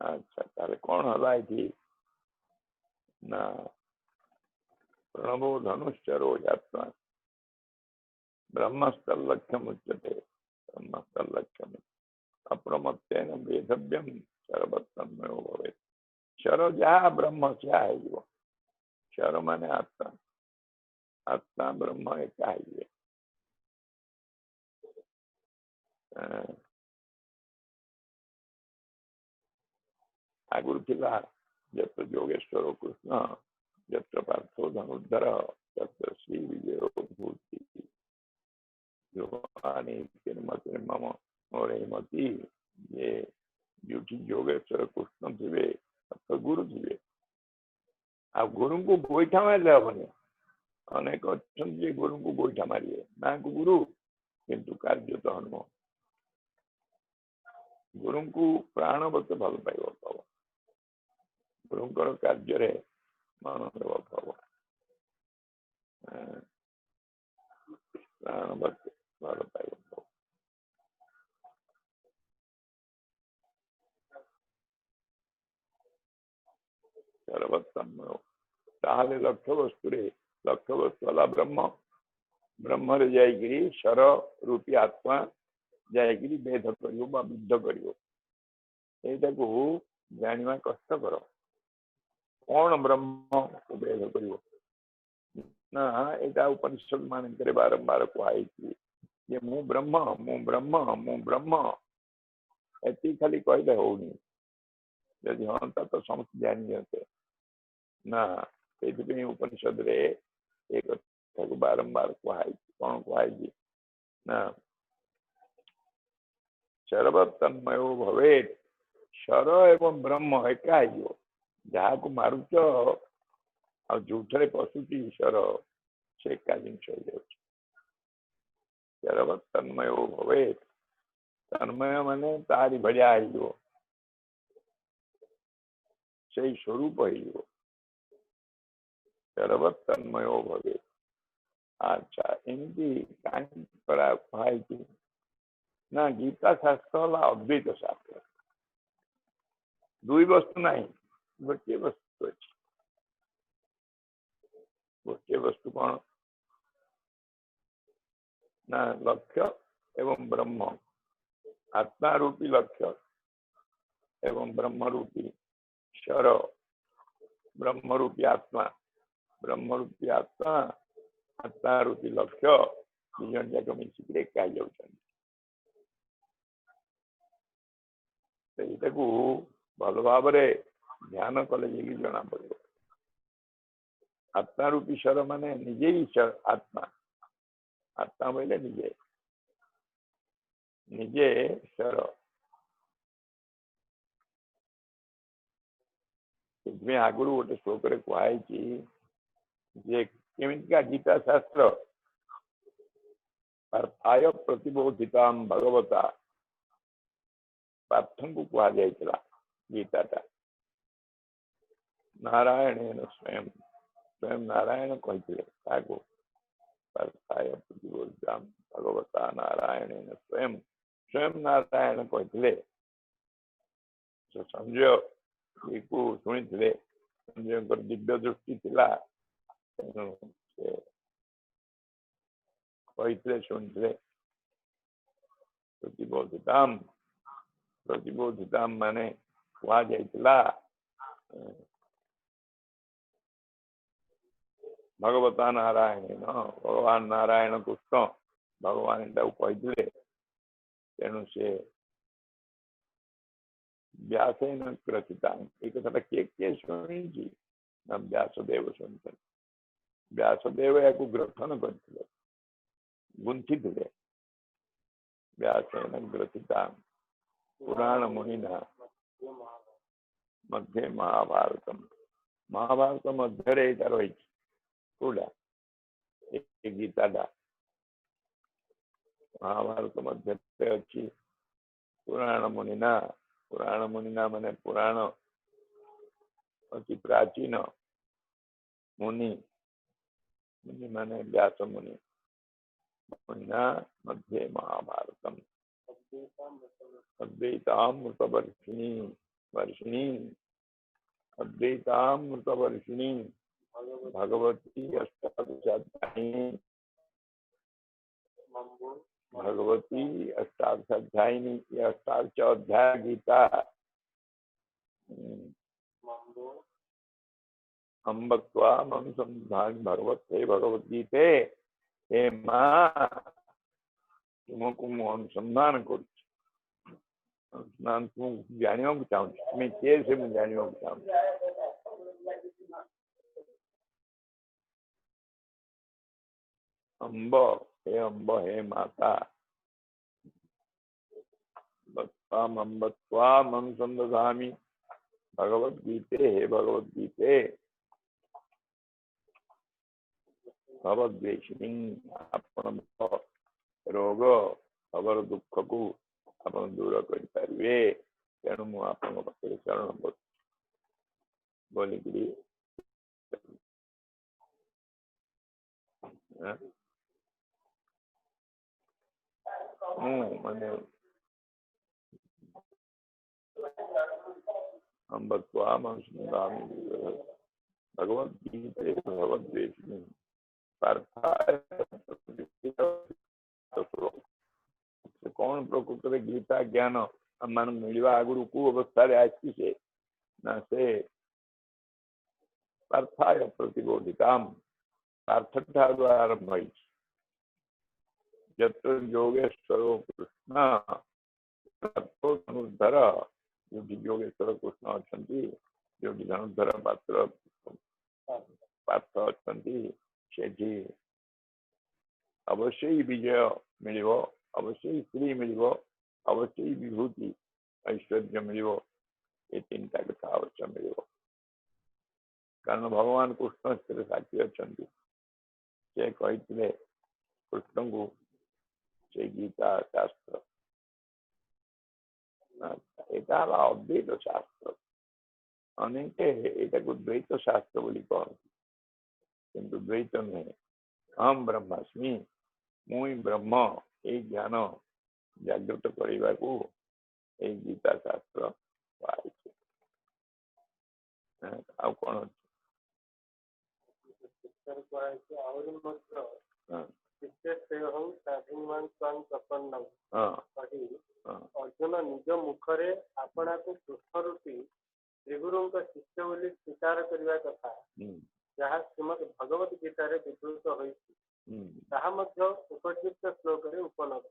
अच्छा ताले कौन हला थी ना प्रणवो धनुश्चरो जात्वा ब्रह्मस्तल्लक्ष्यम उच्यते ब्रह्मस्तल्लक्ष्यम अप्रमत्तेन वेदव्यम शरवत्तन्मयो भवेत्। शर जहाँ ब्रह्म क्या है वो शर माने आत्मा आत्मा ब्रह्म एक है। आगुर थिला जत्र योगेश्वर कृष्ण जत्र पार्थो धनुर्धर तत्र श्री विजयो भूति मम और मती ये beauty योगेश्वर कृष्ण थे तो गुरु थे आ गुरु को गोईठा मारे हबनी अनेक अच्छा गुरु को गोईठा मारिए ना को गुरु किंतु कार्य तो हनुमान गुरु को प्राणवत भल पाइब पाव गुरुंकर कार्य मन देव पाव प्राणवत भल पाइब पाव सर्वोत्तम ताहले लक्ष्य वस्तु वाला ब्रह्म ब्रह्म रे जाइगिरी शर रूपी आत्मा जाइगिरी भेद करियो बा विद्ध करियो एटा को जानिवा कष्टकर कौन ब्रह्म को भेद करियो ना एटा उपनिषद मान करे बारंबार कहै छी ये मु ब्रह्म एति खाली कहले होनी यदि हाँ तो समस्त जानी होते ना ये उपनिषद रे एक को बारंबार कहै कौन कहै ना सर्वतन्मयो भवेत् शर एवं ब्रह्म एका जहाँ को मारुच और जूठरे पशुटी शर से एका जिनस हो जाए सर्वतन्मयो भवेत् तन्मय माने तारी भड़िया से स्वरूप सर्वतन्मयो भवेत्। अच्छा एमती कहीं कही ना गीता शास्त्र वाला अद्वैत शास्त्र दुई वस्तु नहीं गोटे वस्तु अच्छी गोटे वस्तु कौन ना लक्ष्य एवं ब्रह्म आत्मा रूपी लक्ष्य एवं ब्रह्म रूपी शर ब्रह्म रूपी आत्मा आत्मा रूपी लक्ष्य दुजन जाक मिसिक एका को भल भाव ध्यान कले जना पड़े आत्मा रूपी शर माने निजे ही आत्मा आत्मा बोले निजे शर इसमें आगुरी गोटे श्लोक कहई केमिका गीता शास्त्र अर्थाय प्रतिबोधिता भगवता पार्थं को कह जाइला गीताटा नारायण स्वयं स्वयं नारायण कहते अर्थाय प्रतिबोधिता भगवता नारायण स्वयं स्वयं नारायण कहते संजय शुणी संजय दिव्य दृष्टि थिला कहते शुणी प्रतिबोधिता माने कह जाइला भगवता नारायण भगवान नारायण कृष्ण भगवान कहते तेणु से व्यासेन ग्रथिता एक कथा के शुणी ना व्यासदेव शुणी व्यासदेव या ग्रथन करते गुंथि व्यासेन ग्रथिता पुराण मुनिना मध्ये महाभारत मध्य रही कौटा गीताटा महाभारत मध्य अच्छी पुराण मुनिना माने पुराण अति प्राचीन मुनि माने व्यास मुनिना मध्ये महाभारतम अद्वैतामृतवर्षिणी वर्षिणी अद्वैतामृतवर्षिणी भगवती अष्टादशाध्यायिनी भगवती अष्टादशाध्यायिनी ये अष्टादश अध्याय गीता अम्बत्वा मम संधान भगवत हे भगवद्गीते हे माँ तुमको मु अनुसंधान करुँ तुम जानियो चाहूँ तुम्हें कैसे मुझे जानियो चाहूँ अम्ब हे माता अम्बत्वा मम संदधामि भगवद्गीते हे भगवद्गीते भवद्वेषिणी आपण रोग खबर दुख को आप दूर करें तेणु मुझे पाखे शरण बोलिक मैंने अम्बत्वा भगवद्गीते भगवद्वेषिणी कौन प्रकृत में गीता ज्ञान मान मिलवा आगुरी कौ अवस्था आसी से ना से पार्थाय प्रतिबोधिता पार्थ ठारू आरंभ यत्र योगेश्वर कृष्ण धनुर्धर योगी योगेश्वर कृष्ण अच्छा योगी धनुर्धर पात्र पार्थ अच्छा से अवश्य ही विजय मिल अवश्य ही स्त्री मिल अवश्य ही विभूति ऐश्वर्य मिल ये तीन टा कथा अवश्य मिल कारण भगवान कृष्ण से साक्षी अच्छा से कही कृष्ण को से गीता शास्त्र यहाँ अद्वैत शास्त्र अनेक यहाँ को द्वैत शास्त्र बोली कहती किंतु द्वैत नुहे अहम ब्रह्मास्मि मुई ब्रह्म ये ज्ञान जागृत करने को एक गीता शास्त्र आ कौन अर्जुन निज मुखरे आपना को कृष्ण रूपी त्रिगुरु शिष्य बोली स्वीकार करने कथा जहाँ श्रीमद भगवत गीता विवृत होती उपयुक्त श्लोक उपलब्ध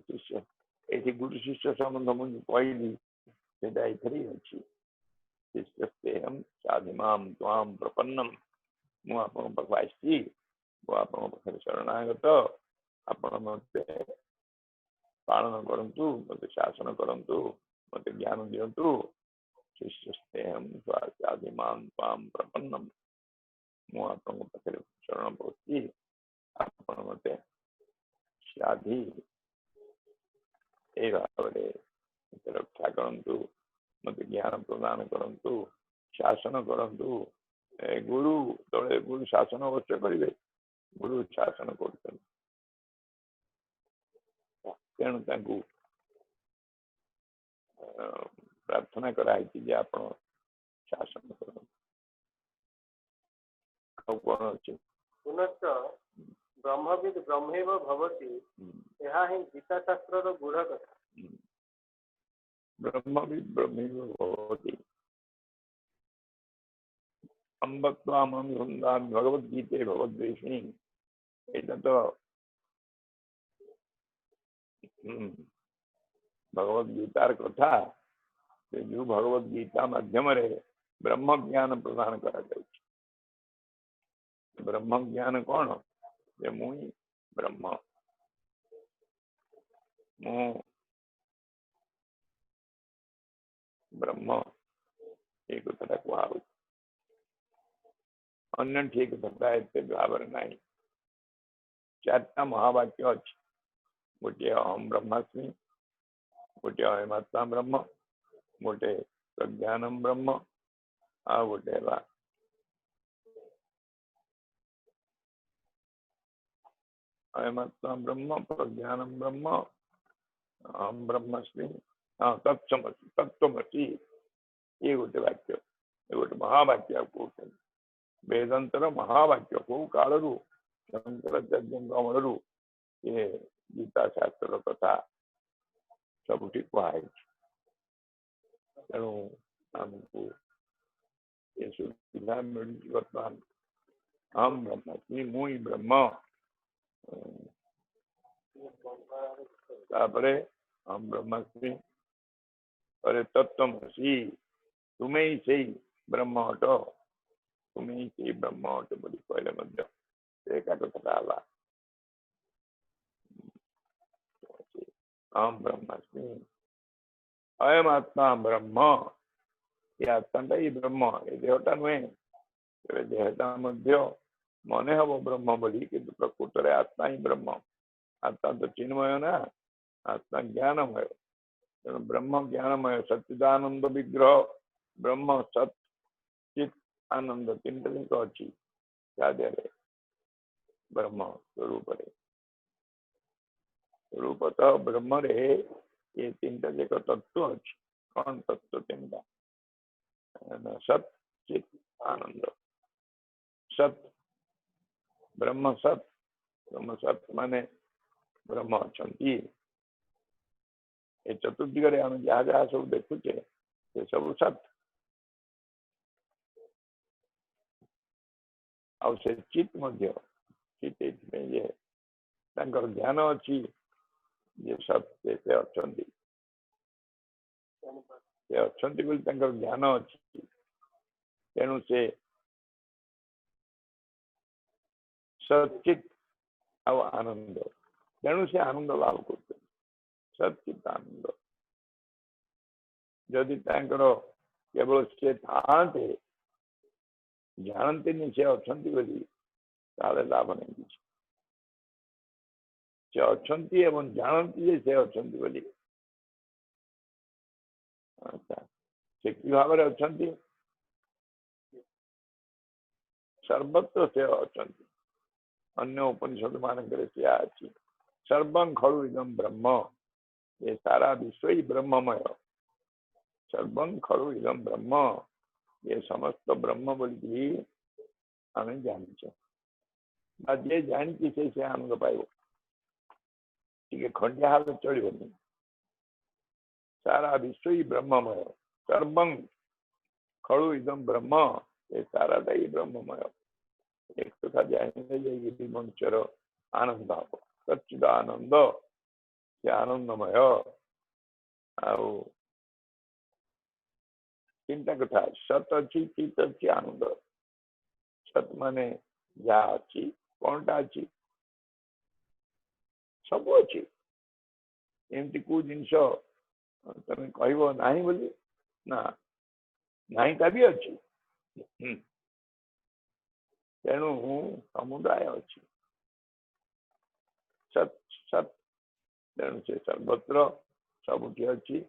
शिष्य ये गुरु शिष्य संबंध मुझे कहली अच्छी शिष्यस्तेहम साधिमाम ताम प्रपन्नम मुझे पाख आसी पाखे शरणागत आपण मत पालन करंतु मत शासन करंतु मत ज्ञान दिंतु शिष्यस्तेहम साधिमाम ताम प्रपन्नम मुझे पाखे शरण पड़ुची आपण मत साधी भाव रक्षा करंतु मत ज्ञान प्रदान करंतु शासन करंतु गुरु तले गुरु शासन अवश्य करेंगे गुरु शासन कर तेणु प्रार्थना कराई आप शासन कर कौन अच्छे पुनश्च ब्रह्मविद ब्रह्मेव भवति यह ही गीता शास्त्र गूढ़ कथा ब्रह्मविद ब्रह्मेव भवति अम्बत्वाम अनुसंधान भगवद्गीते भगवद्वेषिणी एटा तो भगवद्गीतार कथा जो भगवद्गीता माध्यम ब्रह्म ज्ञान प्रदान करा ब्रह्म ज्ञान कौन जे मुई ब्रह्म मु ब्रह्म एक कथा कह अन्य ठीक कथा एत भाव ना चार्टा महावाक्य अच्छी गोटे अहम ब्रह्मास्मि गोटे अयमात्मा ब्रह्म गोटे प्रज्ञानम ब्रह्म आ गोटे अयमात्मा ब्रह्म प्रज्ञानम ब्रह्म अहम ब्रह्मस्मि हाँ तत्समसि तत्वमसि ये गोटे वाक्य ये गोटे महावाक्य कहते वेदांतर महावाक्य को कालू शंकराचार्य अमलू ये गीता शास्त्र कथा सबुठी कहुई तेणु आमको ये सुविधा मिली बर्तमान अहम ब्रह्मस्मि मुई ब्रह्म तापरे अहम ब्रह्मस्मि अरे तत्वमसि तुम्हें ही से ब्रह्म हट तुम्हें ही से ब्रह्म हट बोली कहले मध्य एका कथा अहम ब्रह्मस्मि अयम आत्मा ब्रह्म ये आत्मा ही ब्रह्म ये देहटा नुहे देहटा मध्य मन हम ब्रह्म बोली कि प्रकृत आत्मा ही ब्रह्म आत्मा तो चिन्मय ना आत्मा ज्ञानमय तेणु ब्रह्म ज्ञानमय सच्चिदानंद विग्रह ब्रह्म सत चित आनंद तीन जिन अच्छी ब्रह्म स्वरूप स्वरूपतः ब्रह्म रे ये तीन जाक तत्व अच्छी कौन तत्व तीन सत चित आनंद सत ब्रह्म सत माने ब्रह्म अच्छा ये चतुर्दिग आम जहाँ जहाँ सब देखुचे से सब सत आ चित चित ये ज्ञान अच्छी ये सत से अच्छा ज्ञान अच्छी तेणु से सचित आनंद तेणु से आनंद लाभ करते सचित आनंद जदि केवल से थाते जानते नहीं से अच्छा लाभ नहीं किसी से अच्छा एवं जानती से अच्छा अच्छा से कि भाव अच्छा सर्वत्र से अच्छा अन्य उपनिषद मानक सर्वं खलु इदं ब्रह्म ये सारा विश्व ही ब्रह्ममय सर्वं खलु इदं ब्रह्म ये समस्त ब्रह्म बोली आम जानी जे जानती से आनंद पाइब टे खंडिया हाल चलनी सारा विश्व ही ब्रह्ममय सर्वं खलु इदं ब्रह्म ये साराटा ही ब्रह्ममय एक कथा जाने जाइए मंचर आनंद हम सच्चिदानंद से आनंदमय तीनटा कथा सत अच्छी चित अच्छी आनंद सत माने जहाँ अच्छी कौनटा अच्छी सब अच्छी एमती को जिनस तुम कह नहीं बोली ना नाहीटा भी अच्छी तेणु समुदाय अच्छी सत सत तेणु से सर्वत्र सबुठी अच्छी